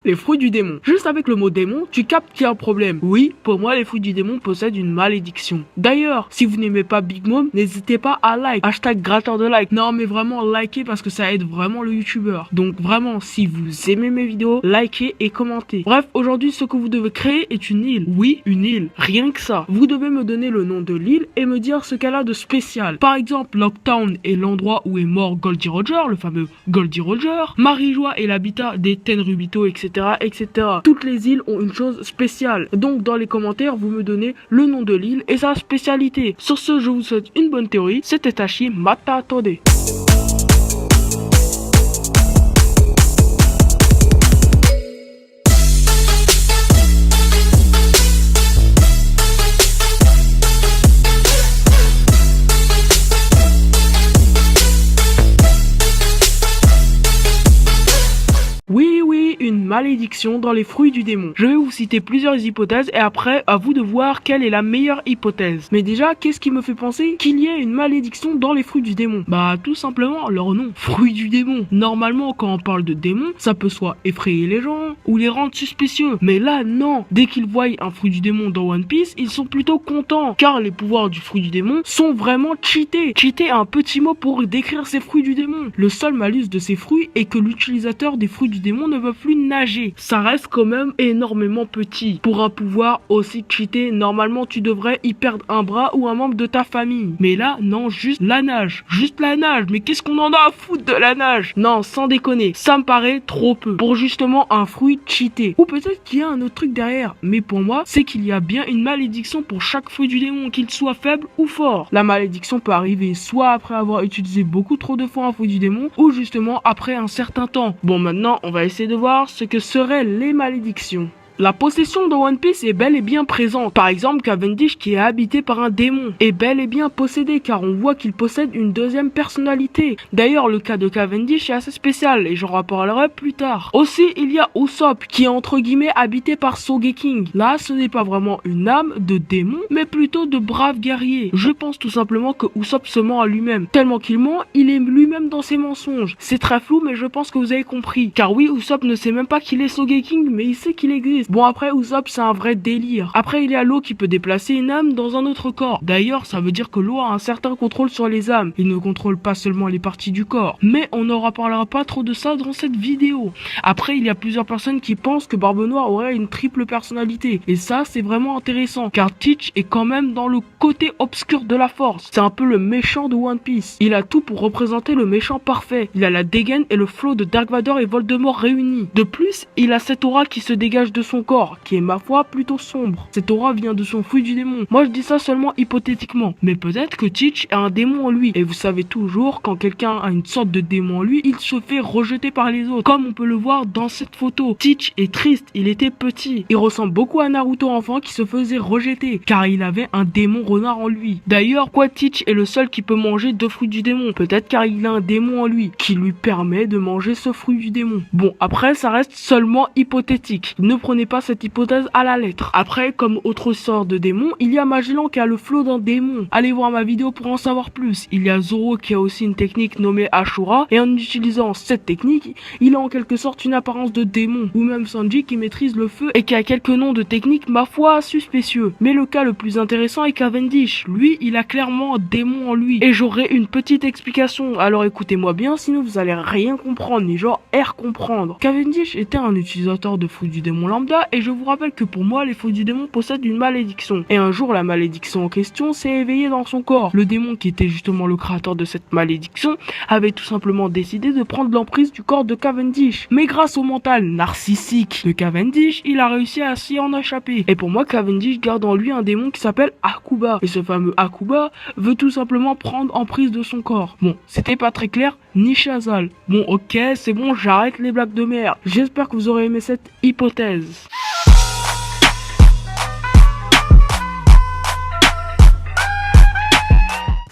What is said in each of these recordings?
Les fruits du démon. Juste avec le mot démon, tu captes qu'il y a un problème. Oui, pour moi, les fruits du démon possèdent une malédiction. D'ailleurs, si vous n'aimez pas Big Mom, n'hésitez pas à like. Hashtag gratteur de like. Non, mais vraiment, likez parce que ça aide vraiment le youtubeur. Donc vraiment, si vous aimez mes vidéos, likez et commentez. Bref, aujourd'hui, ce que vous devez créer est une île. Oui, une île. Rien que ça. Vous devez me donner le nom de l'île et me dire ce qu'elle a de spécial. Par exemple, Locktown est l'endroit où est mort Goldie Roger, le fameux Goldie Roger. Marie-Joie est l'habitat des Tenrubito, etc., etc. Toutes les îles ont une chose spéciale. Donc, dans les commentaires, vous me donnez le nom de l'île et sa spécialité. Sur ce, je vous souhaite une bonne théorie. C'était Tachi Matatode. Oui, une malédiction dans les fruits du démon. Je vais vous citer plusieurs hypothèses et après, à vous de voir quelle est la meilleure hypothèse. Mais déjà, qu'est-ce qui me fait penser qu'il y ait une malédiction dans les fruits du démon? Bah, tout simplement, leur nom, fruits du démon. Normalement, quand on parle de démon, ça peut soit effrayer les gens ou les rendre suspicieux. Mais là, non. Dès qu'ils voient un fruit du démon dans One Piece, ils sont plutôt contents, car les pouvoirs du fruit du démon sont vraiment cheatés. Cheater est un petit mot pour décrire ces fruits du démon. Le seul malus de ces fruits est que l'utilisateur des fruits du démon ne peut plus nager. Ça reste quand même énormément petit. Pour un pouvoir aussi cheaté, normalement tu devrais y perdre un bras ou un membre de ta famille. Mais là, non, juste la nage. Juste la nage. Mais qu'est-ce qu'on en a à foutre de la nage? Non, sans déconner. Ça me paraît trop peu. Pour justement un fruit cheaté. Ou peut-être qu'il y a un autre truc derrière. Mais pour moi, c'est qu'il y a bien une malédiction pour chaque fruit du démon, qu'il soit faible ou fort. La malédiction peut arriver soit après avoir utilisé beaucoup trop de fois un fruit du démon, ou justement après un certain temps. Bon, maintenant, on va essayer de voir ce que seraient les malédictions. La possession dans One Piece est bel et bien présente. Par exemple, Cavendish, qui est habité par un démon, est bel et bien possédé car on voit qu'il possède une deuxième personnalité. D'ailleurs, le cas de Cavendish est assez spécial et j'en reparlerai plus tard. Aussi, il y a Usopp qui est entre guillemets habité par Sogeking. Là, ce n'est pas vraiment une âme de démon, mais plutôt de brave guerrier. Je pense tout simplement que Usopp se ment à lui-même. Tellement qu'il ment, il est lui-même dans ses mensonges. C'est très flou, mais je pense que vous avez compris. Car oui, Usopp ne sait même pas qu'il est Sogeking, mais il sait qu'il existe. Bon, après, Usopp, c'est un vrai délire. Après, il y a l'eau qui peut déplacer une âme dans un autre corps. D'ailleurs, ça veut dire que l'eau a un certain contrôle sur les âmes. Il ne contrôle pas seulement les parties du corps. Mais on ne reparlera pas trop de ça dans cette vidéo. Après, il y a plusieurs personnes qui pensent que Barbe Noire aurait une triple personnalité. Et ça, c'est vraiment intéressant. Car Teach est quand même dans le côté obscur de la force. C'est un peu le méchant de One Piece. Il a tout pour représenter le méchant parfait. Il a la dégaine et le flow de Dark Vador et Voldemort réunis. De plus, il a cette aura qui se dégage de son corps, qui est ma foi plutôt sombre. Cette aura vient de son fruit du démon. Moi je dis ça seulement hypothétiquement, mais peut-être que Teach a un démon en lui. Et vous savez toujours, quand quelqu'un a une sorte de démon en lui, il se fait rejeter par les autres, comme on peut le voir dans cette photo. Teach est triste, il était petit. Il ressemble beaucoup à Naruto enfant qui se faisait rejeter, car il avait un démon renard en lui. D'ailleurs, pourquoi Teach est le seul qui peut manger 2 fruits du démon? Peut-être car il a un démon en lui, qui lui permet de manger ce fruit du démon. Bon, après ça reste seulement hypothétique. Ne prenez pas cette hypothèse à la lettre. Après, comme autre sort de démon, il y a Magellan qui a le flow d'un démon. Allez voir ma vidéo pour en savoir plus. Il y a Zoro qui a aussi une technique nommée Ashura, et en utilisant cette technique, il a en quelque sorte une apparence de démon. Ou même Sanji qui maîtrise le feu et qui a quelques noms de techniques ma foi suspicieux. Mais le cas le plus intéressant est Cavendish. Lui, il a clairement un démon en lui. Et j'aurai une petite explication. Alors écoutez-moi bien, sinon vous allez rien comprendre, ni genre comprendre. Cavendish était un utilisateur de fruits du démon lambda, et je vous rappelle que pour moi, les fruits du démon possèdent une malédiction. Et un jour, la malédiction en question s'est éveillée dans son corps. Le démon, qui était justement le créateur de cette malédiction, avait tout simplement décidé de prendre l'emprise du corps de Cavendish. Mais grâce au mental narcissique de Cavendish, il a réussi à s'y en échapper. Et pour moi, Cavendish garde en lui un démon qui s'appelle Akuba. Et ce fameux Akuba veut tout simplement prendre emprise de son corps. Bon, c'était pas très clair, ni Chazal. Bon, ok, c'est bon, j'arrête les blagues de merde. J'espère que vous aurez aimé cette hypothèse.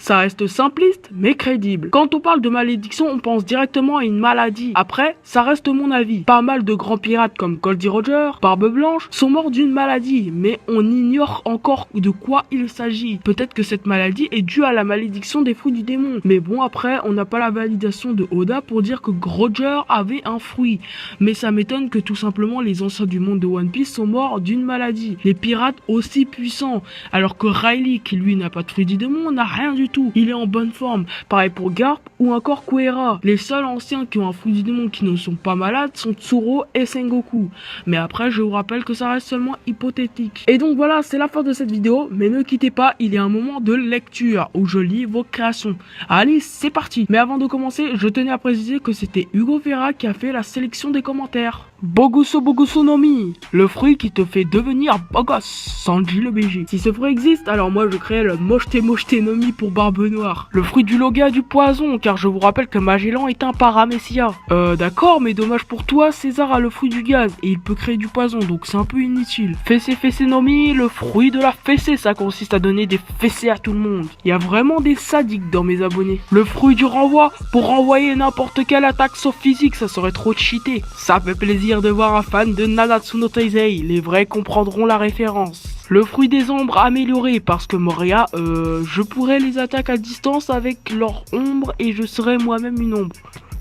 Ça reste simpliste, mais crédible. Quand on parle de malédiction, on pense directement à une maladie. Après, ça reste mon avis. Pas mal de grands pirates comme Goldie Roger, Barbe Blanche, sont morts d'une maladie, mais on ignore encore de quoi il s'agit. Peut-être que cette maladie est due à la malédiction des fruits du démon. Mais bon, après, on n'a pas la validation de Oda pour dire que Roger avait un fruit. Mais ça m'étonne que tout simplement les anciens du monde de One Piece sont morts d'une maladie. Les pirates aussi puissants. Alors que Riley, qui lui n'a pas de fruit du démon, n'a rien du tout. Il est en bonne forme. Pareil pour Garp ou encore Kuera. Les seuls anciens qui ont un fruit du démon qui ne sont pas malades sont Tsuro et Sengoku. Mais après, je vous rappelle que ça reste seulement hypothétique. Et donc voilà, c'est la fin de cette vidéo. Mais ne quittez pas, il y a un moment de lecture où je lis vos créations. Allez, c'est parti. Mais avant de commencer, je tenais à préciser que c'était Hugo Vera qui a fait la sélection des commentaires. Boguso Boguso no Mi, le fruit qui te fait devenir beau gosse, Sanji le BG. Si ce fruit existe, alors moi je crée le Moshte Moshte no Mi pour Barbe Noire. Le fruit du Loga du poison, car je vous rappelle que Magellan est un paramessia. D'accord, mais dommage pour toi, César a le fruit du gaz, et il peut créer du poison, donc c'est un peu inutile. Fessé Fessé no Mi, le fruit de la fessée, ça consiste à donner des fessées à tout le monde. Il y a vraiment des sadiques dans mes abonnés. Le fruit du renvoi, pour renvoyer n'importe quelle attaque sauf physique, ça serait trop cheaté. Ça fait plaisir de voir un fan de Nanatsu no Taizai, les vrais comprendront la référence. Le fruit des ombres amélioré, parce que Moria, je pourrais les attaquer à distance avec leur ombre et je serais moi-même une ombre.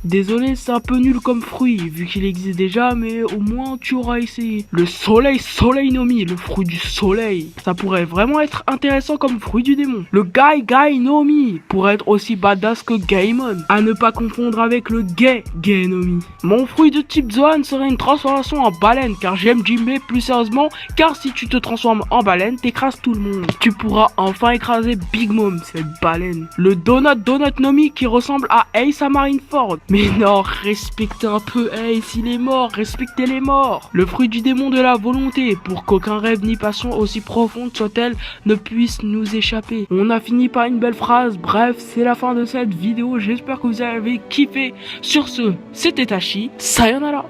Désolé, c'est un peu nul comme fruit, vu qu'il existe déjà, mais au moins tu auras essayé. Le soleil nomi, le fruit du soleil. Ça pourrait vraiment être intéressant comme fruit du démon. Le gai nomi, pour être aussi badass que Gaimon. À ne pas confondre avec le gay nomi. Mon fruit de type Zoan serait une transformation en baleine, car j'aime Jinbei plus sérieusement, car si tu te transformes en baleine, t'écrases tout le monde. Tu pourras enfin écraser Big Mom, cette baleine. Le donut nomi qui ressemble à Ace à Marineford. Mais non, respectez un peu Ace, il est mort, respectez les morts. Le fruit du démon de la volonté, pour qu'aucun rêve ni passion aussi profonde soit-elle ne puisse nous échapper. On a fini par une belle phrase, bref, c'est la fin de cette vidéo, j'espère que vous avez kiffé. Sur ce, c'était Tachi, sayonara.